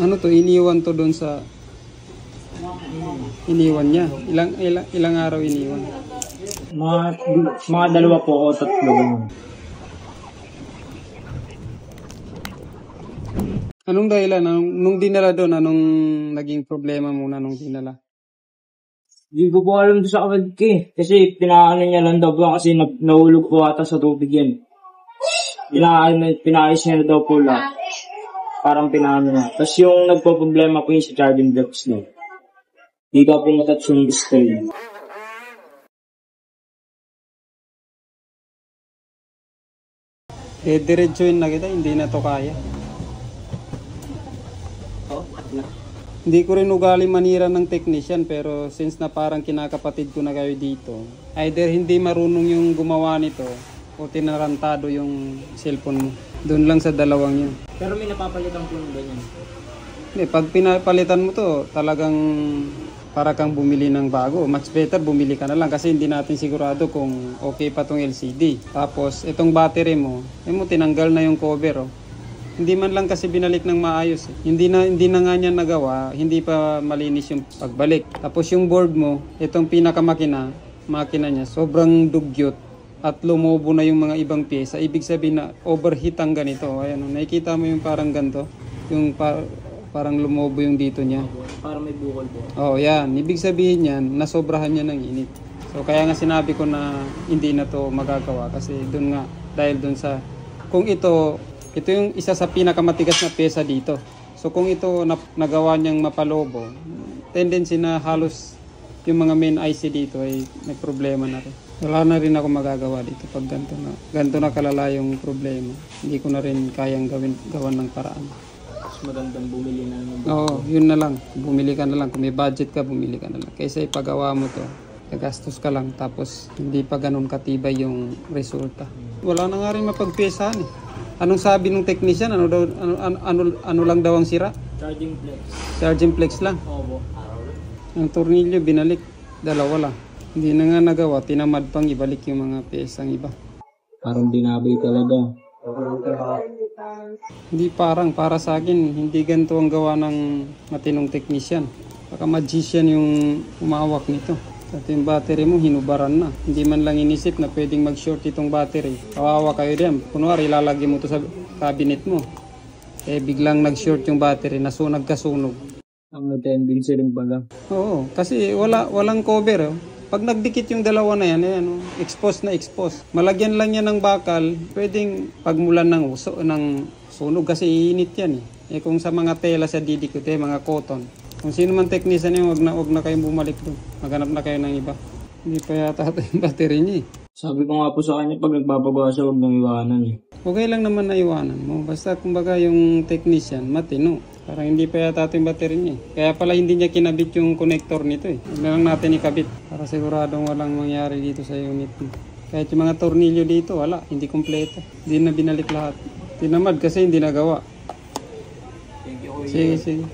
Ano to, iniwan to doon sa... Iniwan niya. Ilang araw iniwan? Mga 2 po o 3. Anong dahilan? Nung dinala doon, anong naging problema muna nung dinala? Hindi ko po alam sa kapatid ko eh. Kasi pinakaano niya lang daw po kasi nahulog po ata sa tubig yan. Pinaayos niya na daw po lahat. Parang pinaano na. Tapos yung nagpo-problema po yung sa charging blocks niya. Hindi ka po matouch yung display. Diretsuin na kita, hindi na to kaya. Hindi ko rin ugali manira ng technician pero since na parang kinakapatid ko na kayo dito, either hindi marunong yung gumawa nito o tinarantado yung cellphone mo. Doon lang sa dalawang yun. Pero may napapalitan po ng ganyan. Hindi, pag pinapalitan mo to, talagang para kang bumili ng bago. Much better bumili ka na lang kasi hindi natin sigurado kung okay pa tong LCD. Tapos itong battery mo, tinanggal na yung cover. Oh. Hindi man lang kasi binalik ng maayos. Eh. Hindi na nga niya nagawa, hindi pa malinis yung pagbalik. Tapos yung board mo, itong pinakamakina niya, sobrang dugyot at lumobo na yung mga ibang pyesa. Ibig sabihin na overheat ang ganito. Ayan, nakikita mo yung parang ganito, yung parang lumobo yung dito niya. Parang may bukol po. Oh, yan. Ibig sabihin yan, nasobrahan niya ng init. So kaya nga sinabi ko na hindi na to magagawa kasi doon nga, dahil doon sa, kung ito yung isa sa pinakamatigas na pyesa dito. So kung ito nagawa niyang mapalobo, tendency na halos yung mga main IC dito ay may problema na rin. Wala na rin ako magagawa dito pag ganito na kalala yung problema. Hindi ko na rin kayang gawan ng paraan. Mas magandang bumili na lang. Oo, yun na lang. Bumili ka na lang. Kung may budget ka, bumili ka na lang. Kaysa ipagawa mo to, gagastos ka lang tapos hindi pa ganun katibay yung resulta. Wala na nga rin mapagpyesahan eh. Anong sabi ng technician? Ano lang daw ang sira? Charging flex. Charging flex lang. Opo. Ang tornilyo binalik, 2 lang. Hindi na nga nagawa, tinamad pang ibalik yung mga pyesang iba. Parang binaboy talaga. Hindi para sa akin, hindi ganito ang gawa ng matinong technician. Baka magician yung umawak nito. At yung battery mo, hinubaran na. Hindi man lang inisip na pwedeng mag-short itong battery. Kawawa kayo din. Kunwari, ilalagay mo to sa cabinet mo. Eh, biglang nag-short yung battery, nagkasunog. Ang tendency rin pala. Oo, kasi walang cover. Oh. Pag nagdikit yung dalawa na yan, expose na expose. Malagyan lang yan ng bakal, pwedeng pagmulan ng sunog kasi iinit yan. Eh kung sa mga tela sa didikit, mga cotton. Kung sino man technician yun, wag na kayong bumalik doon. Maghanap na kayo ng iba. Hindi pa yata ito yung battery niya eh. Sabi ko nga po sa kanya, pag nagpapagawa siya, huwag nang iwanan eh. Okay lang naman na iwanan mo. Basta kumbaga yung technician, matino. Parang hindi pa yata ito yung battery niya eh. Kaya pala hindi niya kinabit yung connector nito eh. Huwag na lang natin ikabit para siguradong walang mangyari dito sa unit mo. Kahit yung mga tornilyo dito, wala. Hindi kompleto. Hindi na binalik lahat. Tinamad kasi hindi nagawa. Thank you, Sige.